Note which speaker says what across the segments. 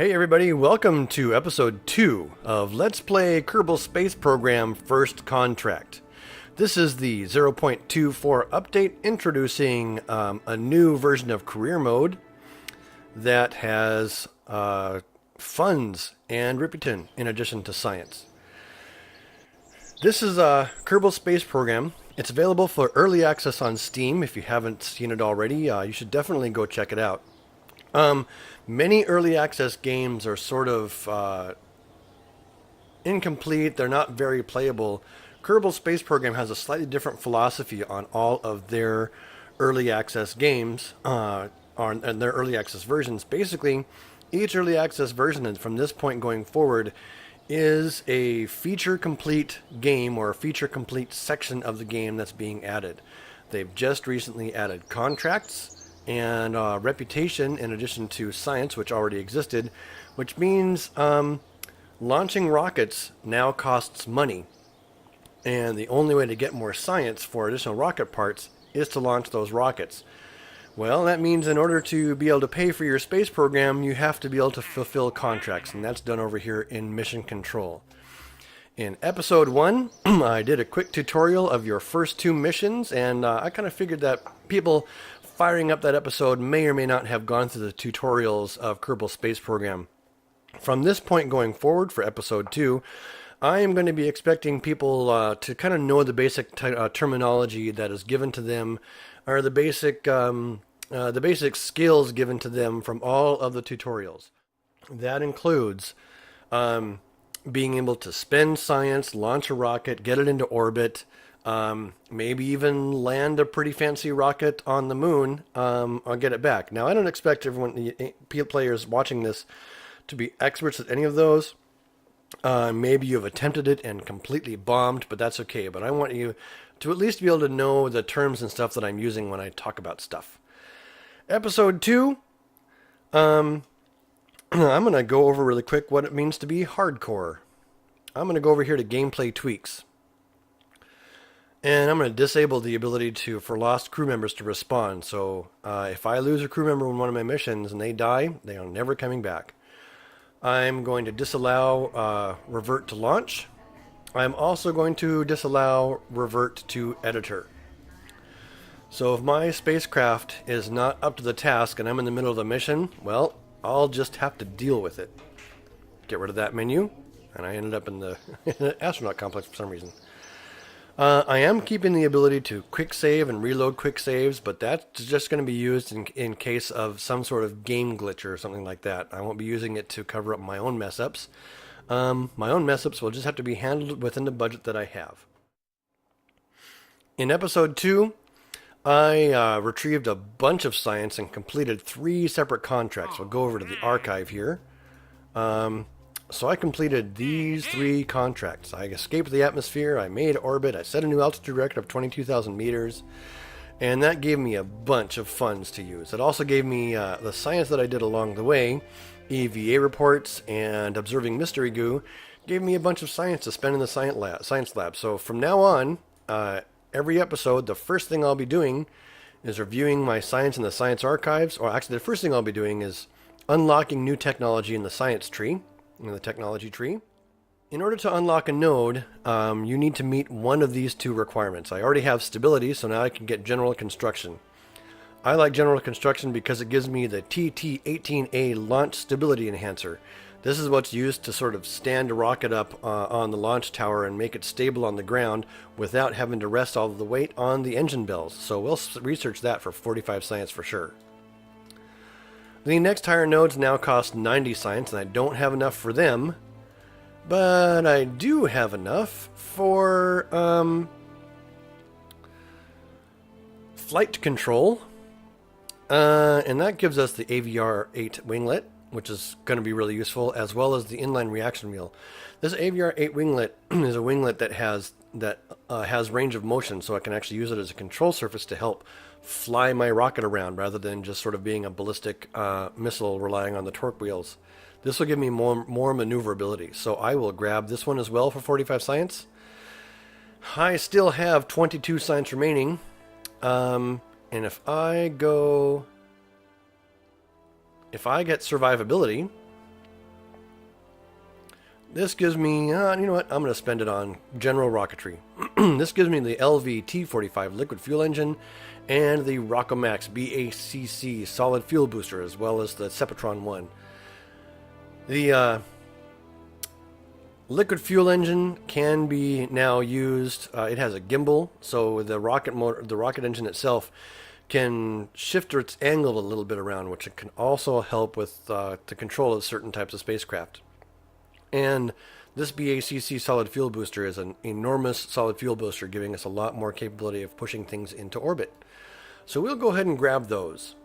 Speaker 1: Hey everybody, welcome to episode 2 of Let's Play Kerbal Space Program First Contract. This is the 0.24 update introducing a new version of career mode that has funds and Riputin in addition to science. This is a Kerbal Space Program. It's available for early access on Steam. If you haven't seen it already, you should definitely go check it out. Many early access games are sort of incomplete. They're not very playable. Kerbal Space Program has a slightly different philosophy on all of their early access games, and their early access versions. Basically, each early access version from this point going forward is a feature complete game or a feature complete section of the game that's being added. They've just recently added contracts and reputation in addition to science, which already existed, which means launching rockets now costs money. And the only way to get more science for additional rocket parts is to launch those rockets. Well, that means in order to be able to pay for your space program, you have to be able to fulfill contracts, and that's done over here in Mission Control. In episode 1, I did a quick tutorial of your first 2 missions, and I kind of figured that people firing up that episode may or may not have gone through the tutorials of Kerbal Space Program. From this point going forward for episode 2, I am going to be expecting people to kind of know the basic terminology that is given to them, or the basic skills given to them from all of the tutorials. That includes being able to spend science, launch a rocket, get it into orbit, maybe even land a pretty fancy rocket on the moon, or get it back. Now, I don't expect everyone, the players watching this, to be experts at any of those. Maybe you've attempted it and completely bombed, but that's okay. But I want you to at least be able to know the terms and stuff that I'm using when I talk about stuff. Episode 2, I'm going to go over really quick what it means to be hardcore. I'm going to go over here to gameplay tweaks. And I'm going to disable the ability for lost crew members to respawn. So if I lose a crew member in one of my missions and they die, they are never coming back. I'm going to disallow revert to launch. I'm also going to disallow revert to editor. So if my spacecraft is not up to the task and I'm in the middle of the mission, well, I'll just have to deal with it. Get rid of that menu, and I ended up in the astronaut complex for some reason. I am keeping the ability to quick save and reload quick saves, but that's just going to be used in case of some sort of game glitch or something like that. I won't be using it to cover up my own mess-ups. My own mess-ups will just have to be handled within the budget that I have. In episode 2, I retrieved a bunch of science and completed 3 separate contracts. We'll go over to the archive here. So I completed these 3 contracts. I escaped the atmosphere, I made orbit, I set a new altitude record of 22,000 meters, and that gave me a bunch of funds to use. It also gave me the science that I did along the way, EVA reports and observing mystery goo, gave me a bunch of science to spend in the science lab. So from now on, every episode, the first thing I'll be doing is reviewing my science in the science archives, or actually the first thing I'll be doing is unlocking new technology in the science tree, in the technology tree. In order to unlock a node, you need to meet one of these 2 requirements. I already have stability, so now I can get general construction. I like general construction because it gives me the TT-18A launch stability enhancer. This is what's used to sort of stand a rocket up on the launch tower and make it stable on the ground without having to rest all of the weight on the engine bells. So we'll research that for 45 science for sure. The next higher nodes now cost 90 science, and I don't have enough for them. But I do have enough for flight control. And that gives us the AVR-8 winglet, which is going to be really useful, as well as the inline reaction wheel. This AVR-8 winglet is a winglet that has range of motion, so I can actually use it as a control surface to help fly my rocket around rather than just sort of being a ballistic missile relying on the torque wheels. This will give me more maneuverability, so I will grab this one as well for 45 science. I still have 22 science remaining, and if I get survivability, This gives me, you know what, I'm going to spend it on general rocketry. This gives me the LV-T45 liquid fuel engine and the Rockomax BACC solid fuel booster, as well as the Sepatron 1. The liquid fuel engine can be now used, it has a gimbal, so the rocket engine itself can shift its angle a little bit around, which can also help with the control of certain types of spacecraft. And this BACC solid fuel booster is an enormous solid fuel booster, giving us a lot more capability of pushing things into orbit. So we'll go ahead and grab those.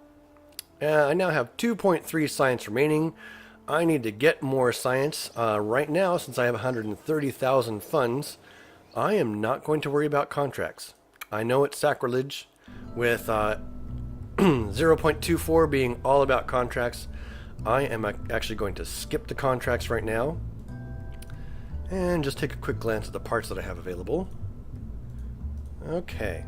Speaker 1: I now have 2.3 science remaining. I need to get more science. Right now, since I have 130,000 funds, I am not going to worry about contracts. I know it's sacrilege, with 0.24 being all about contracts. I am actually going to skip the contracts right now and just take a quick glance at the parts that I have available. Okay.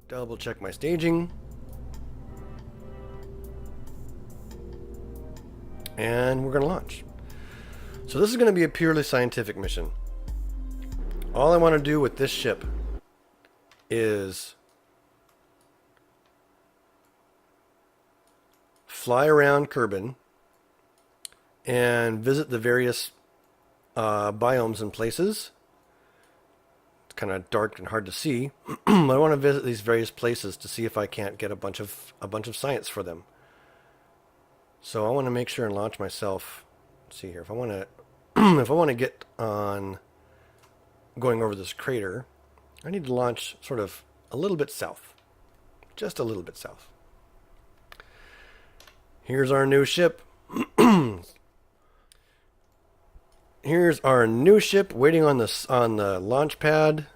Speaker 1: Double check my staging. And we're going to launch. So this is going to be a purely scientific mission. All I want to do with this ship is fly around Kerbin and visit the various biomes and places. It's kind of dark and hard to see. I want to visit these various places to see if I can't get a bunch of science for them. So I want to make sure and launch myself. Let's see here. If I want to if I want to get on going over this crater, I need to launch sort of a little bit south. Just a little bit south. Here's our new ship. Here's our new ship waiting on the launch pad.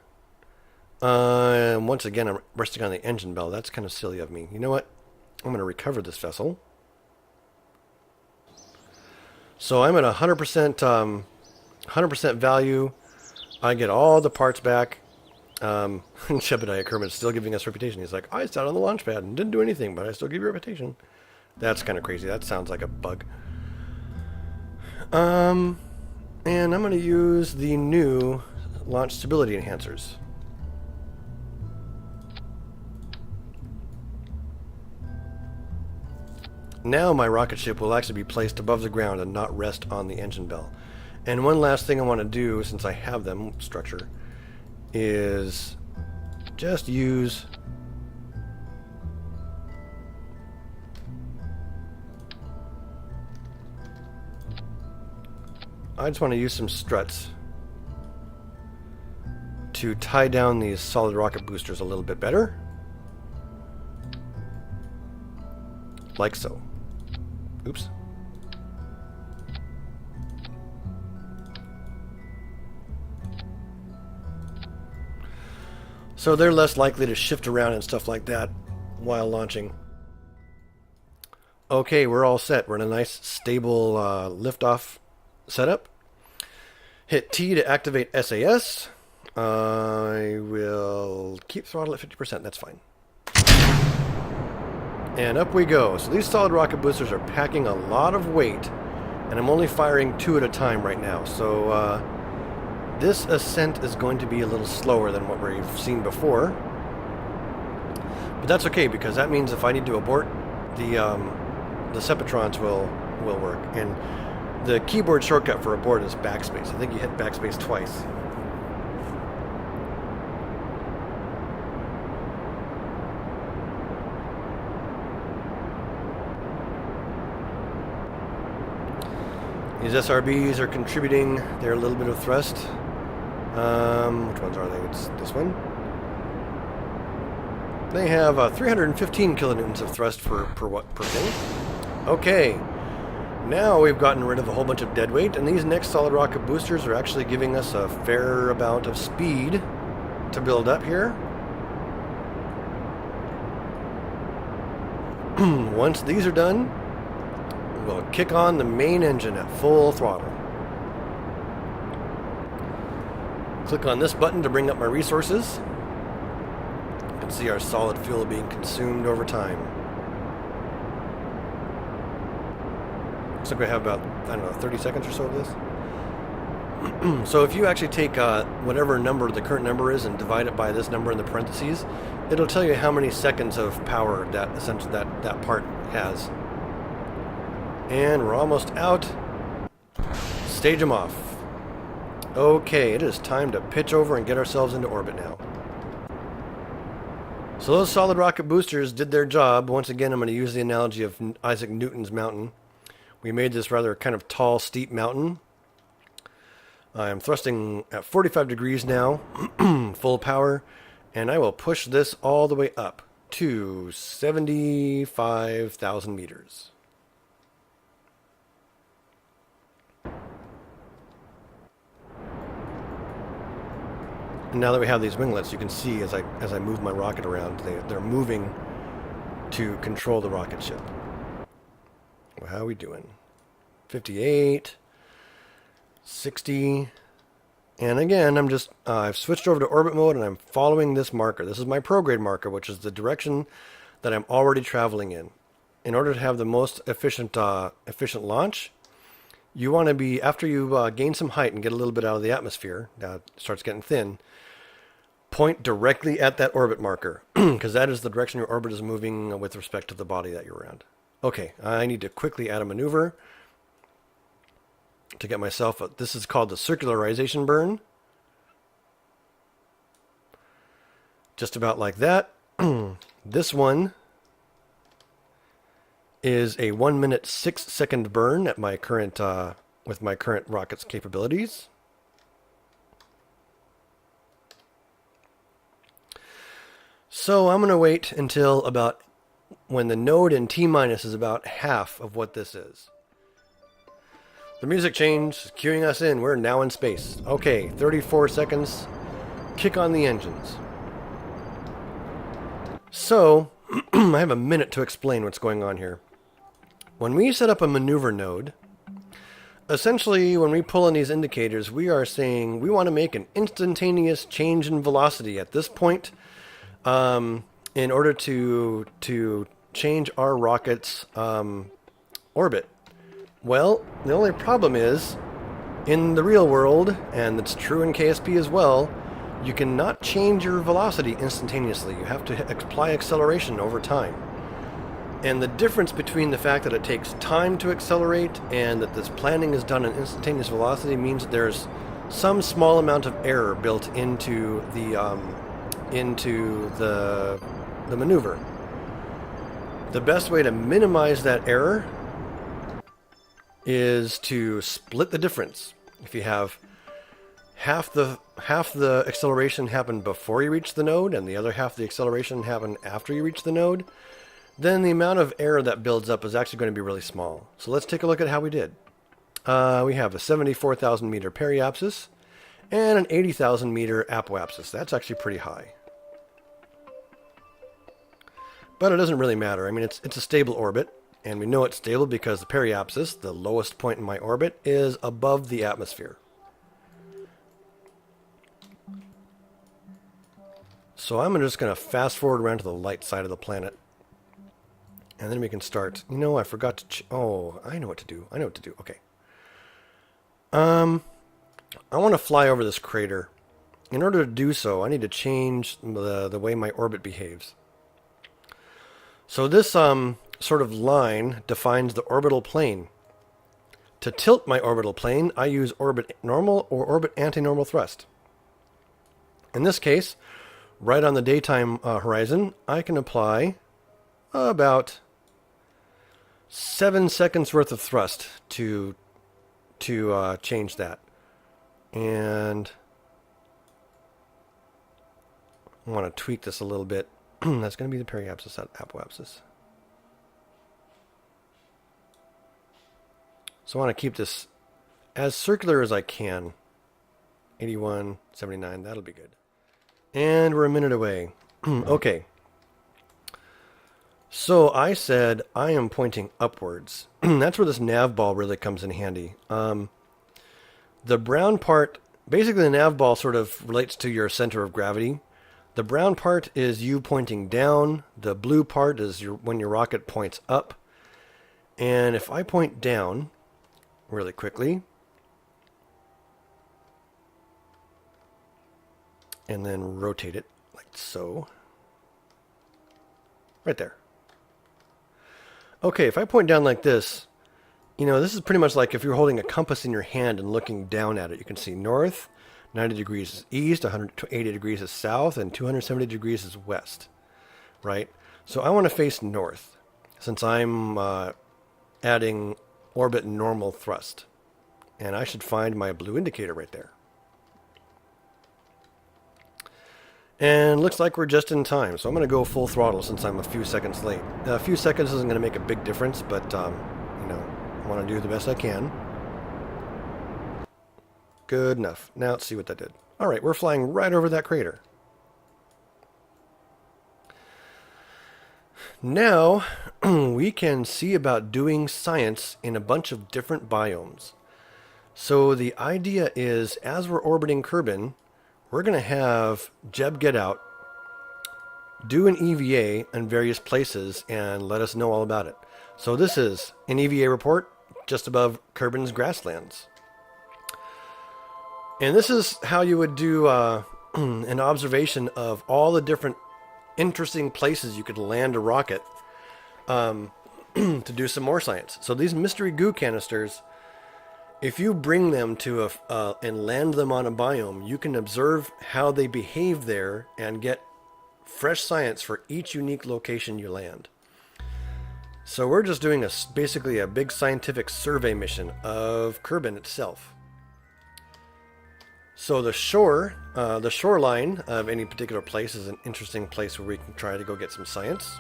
Speaker 1: And once again, I'm resting on the engine bell. That's kind of silly of me. You know what? I'm going to recover this vessel. So I'm at 100% value. I get all the parts back. Shebediah Kerbin is still giving us reputation. He's like, I sat on the launch pad and didn't do anything, but I still give you reputation. That's kind of crazy. That sounds like a bug. And I'm going to use the new launch stability enhancers. Now my rocket ship will actually be placed above the ground and not rest on the engine bell. And one last thing I want to do, since I have them structure, is just use I just want to use some struts to tie down these solid rocket boosters a little bit better. Like so. Oops. So they're less likely to shift around and stuff like that while launching. Okay, we're all set. We're in a nice, stable liftoff setup. Hit T to activate SAS. I will keep throttle at 50%. That's fine. And up we go. So these solid rocket boosters are packing a lot of weight, and I'm only firing 2 at a time right now. So this ascent is going to be a little slower than what we've seen before. But that's okay, because that means if I need to abort, the Sepatrons will work. And the keyboard shortcut for abort is backspace. I think you hit backspace twice. These SRBs are contributing their little bit of thrust. Which ones are they? It's this one. They have 315 kilonewtons of thrust per thing. Okay. Now we've gotten rid of a whole bunch of dead weight, and these next solid rocket boosters are actually giving us a fair amount of speed to build up here. Once these are done, we'll kick on the main engine at full throttle. Click on this button to bring up my resources. You can see our solid fuel being consumed over time. Looks like we have about, I don't know, 30 seconds or so of this. So if you actually take whatever number the current number is and divide it by this number in the parentheses, it'll tell you how many seconds of power that essentially that part has. And we're almost out. Stage them off. Okay, it is time to pitch over and get ourselves into orbit now. So those solid rocket boosters did their job. Once again, I'm going to use the analogy of Isaac Newton's mountain. We made this rather kind of tall, steep mountain. I'm thrusting at 45 degrees now, full power, and I will push this all the way up to 75,000 meters. And now that we have these winglets, you can see as I move my rocket around, they're moving to control the rocket ship. Well, how are we doing? 58, 60, and again, I've switched over to orbit mode, and I'm following this marker. This is my prograde marker, which is the direction that I'm already traveling in. In order to have the most efficient launch, you want to be, after you gain some height and get a little bit out of the atmosphere, it starts getting thin, point directly at that orbit marker, because that is the direction your orbit is moving with respect to the body that you're around. Okay, I need to quickly add a maneuver to get myself, this is called the circularization burn. Just about like that. This one is a 1 minute 6 second burn at my current with my current rocket's capabilities. So I'm going to wait until about when the node in T-minus is about half of what this is. The music change is cueing us in. We're now in space. Okay, 34 seconds. Kick on the engines. So, I have a minute to explain what's going on here. When we set up a maneuver node, essentially when we pull in these indicators, we are saying we want to make an instantaneous change in velocity at this point in order to change our rocket's orbit. Well, the only problem is, in the real world, and it's true in KSP as well, you cannot change your velocity instantaneously. You have to apply acceleration over time. And the difference between the fact that it takes time to accelerate and that this planning is done at instantaneous velocity means that there's some small amount of error built into the maneuver. The best way to minimize that error is to split the difference. If you have half the acceleration happen before you reach the node and the other half the acceleration happen after you reach the node, then the amount of error that builds up is actually going to be really small. So let's take a look at how we did. We have a 74,000 meter periapsis and an 80,000 meter apoapsis. That's actually pretty high. But it doesn't really matter. I mean, it's a stable orbit, and we know it's stable because the periapsis, the lowest point in my orbit, is above the atmosphere. So I'm just going to fast forward around to the light side of the planet. And then we can start. You know, I forgot to... oh, I know what to do. I know what to do. Okay. I want to fly over this crater. In order to do so, I need to change the way my orbit behaves. So this sort of line defines the orbital plane. To tilt my orbital plane, I use orbit normal or orbit anti-normal thrust. In this case, right on the daytime horizon, I can apply about 7 seconds worth of thrust to change that. And I want to tweak this a little bit. That's going to be the periapsis, apoapsis. So I want to keep this as circular as I can. 81, 79, that'll be good. And we're a minute away. Okay. So I said I am pointing upwards. That's where this nav ball really comes in handy. The brown part, basically the nav ball sort of relates to your center of gravity. The brown part is you pointing down. The blue part is when your rocket points up. And if I point down really quickly, and then rotate it like so, right there. Okay, if I point down like this, you know, this is pretty much like if you're holding a compass in your hand and looking down at it. You can see north, 90 degrees is east, 180 degrees is south, and 270 degrees is west, right? So I want to face north, since I'm adding orbit normal thrust. And I should find my blue indicator right there. And looks like we're just in time, so I'm going to go full throttle since I'm a few seconds late. A few seconds isn't going to make a big difference, but, you know, I want to do the best I can. Good enough. Now let's see what that did. All right, we're flying right over that crater. Now, we can see about doing science in a bunch of different biomes. So the idea is, as we're orbiting Kerbin, we're going to have Jeb get out, do an EVA in various places, and let us know all about it. So this is an EVA report just above Kerbin's grasslands. And this is how you would do an observation of all the different interesting places you could land a rocket to do some more science. So these mystery goo canisters, if you bring them to and land them on a biome, you can observe how they behave there and get fresh science for each unique location you land. So we're just doing basically a big scientific survey mission of Kerbin itself. So the shoreline of any particular place is an interesting place where we can try to go get some science.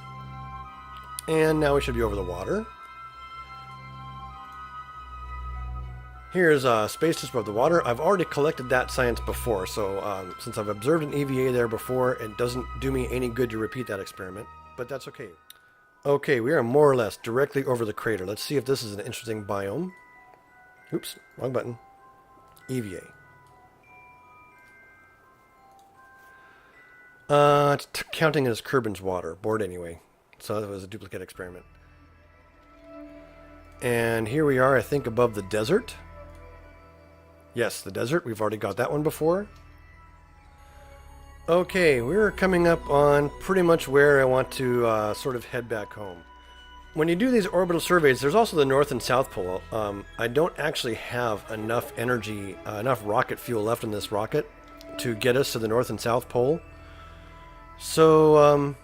Speaker 1: And now we should be over the water. Here's space just above the water. I've already collected that science before, so since I've observed an EVA there before, it doesn't do me any good to repeat that experiment, but that's okay. Okay, we are more or less directly over the crater. Let's see if this is an interesting biome. Oops, wrong button. EVA. It's counting as Kerbin's water. Bored anyway. So that was a duplicate experiment. And here we are, I think, above the desert. Yes, the desert. We've already got that one before. Okay, we're coming up on pretty much where I want to sort of head back home. When you do these orbital surveys, there's also the North and South Pole. I don't actually have enough energy, enough rocket fuel left in this rocket to get us to the North and South Pole. So,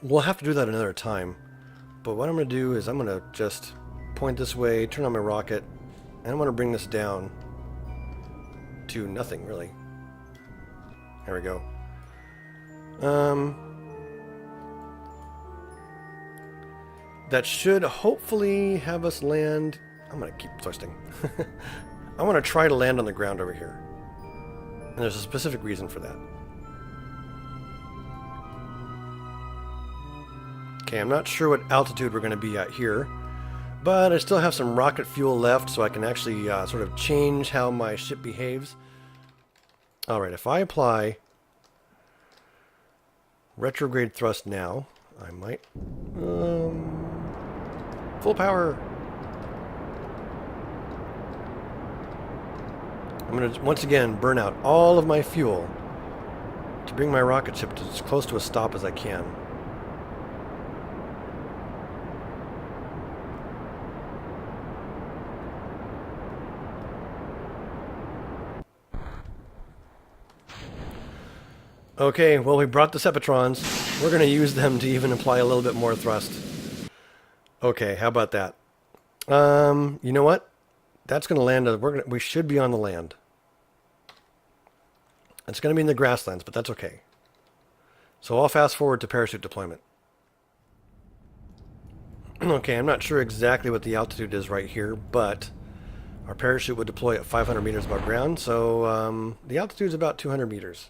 Speaker 1: we'll have to do that another time. But what I'm going to do is I'm going to just point this way, turn on my rocket, and I'm going to bring this down to nothing, really. There we go. That should hopefully have us land... I'm going to keep twisting. I want to try to land on the ground over here. And there's a specific reason for that. Okay, I'm not sure what altitude we're going to be at here, but I still have some rocket fuel left, so I can actually sort of change how my ship behaves. Alright, if I apply Retrograde thrust now. I might. Full power. I'm going to once again burn out all of my fuel to bring my rocket ship to as close to a stop as I can. Okay, well, we brought the Sepatrons. We're going to use them to even apply a little bit more thrust. Okay, how about that? You know what? That's going to land. We should be on the land. It's going to be in the grasslands, but that's okay. So I'll fast forward to parachute deployment. Okay, I'm not sure exactly what the altitude is right here, but our parachute would deploy at 500 meters above ground, so the altitude is about 200 meters.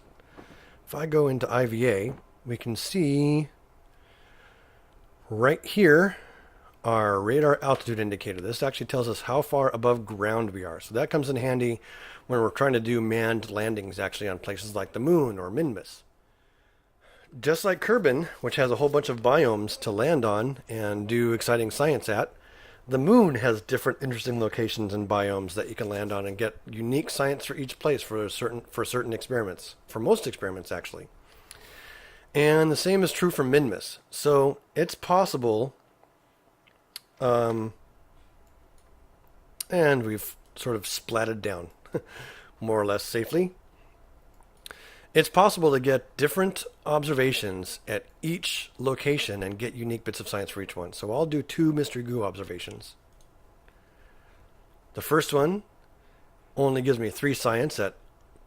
Speaker 1: If I go into IVA, we can see right here our radar altitude indicator. This actually tells us how far above ground we are. So that comes in handy when we're trying to do manned landings actually on places like the moon or Minmus. Just like Kerbin, which has a whole bunch of biomes to land on and do exciting science at, the moon has different interesting locations and biomes that you can land on and get unique science for each place for certain experiments. For most experiments, actually. And the same is true for Minmus. So it's possible, and we've sort of splatted down more or less safely. It's possible to get different observations at each location and get unique bits of science for each one. So I'll do 2 mystery goo observations. The first one only gives me 3 science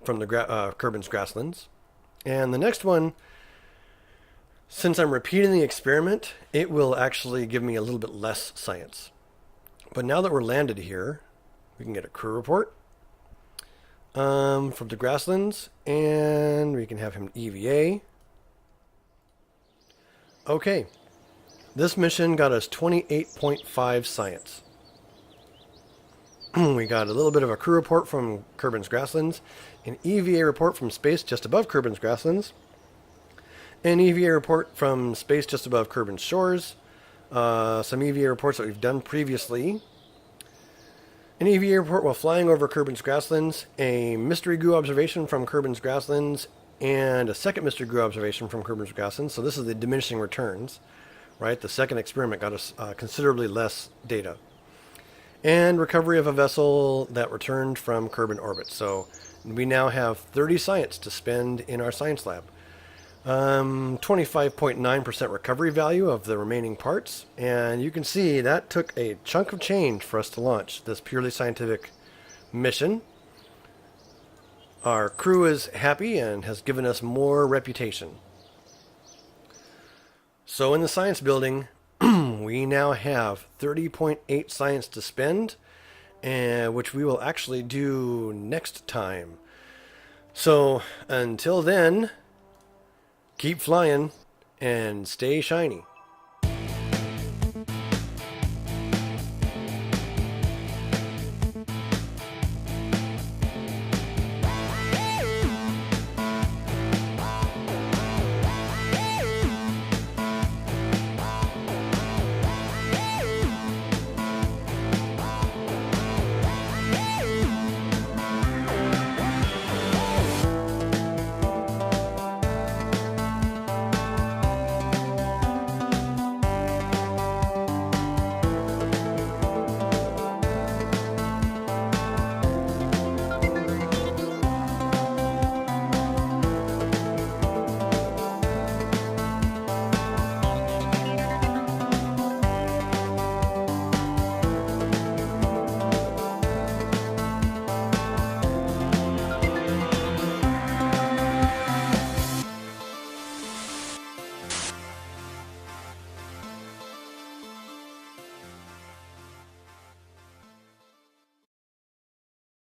Speaker 1: from the Kerbin's grasslands. And the next one, since I'm repeating the experiment, it will actually give me a little bit less science. But now that we're landed here, we can get a crew report from the grasslands, and we can have him EVA. Okay, this mission got us 28.5 science. We got a little bit of a crew report from Kerbin's grasslands, an EVA report from space just above Kerbin's grasslands, an EVA report from space just above Kerbin's shores, some EVA reports that we've done previously, an EVA report while flying over Kerbin's grasslands, a mystery goo observation from Kerbin's grasslands, and a second mystery goo observation from Kerbin's grasslands. So this is the diminishing returns, right? The second experiment got us considerably less data. And recovery of a vessel that returned from Kerbin orbit. So we now have 30 science to spend in our science lab. 25.9% recovery value of the remaining parts, and you can see that took a chunk of change for us to launch this purely scientific mission. Our crew is happy and has given us more reputation. So in the science building, we now have 30.8 science to spend, which we will actually do next time. So until then, keep flying and stay shiny.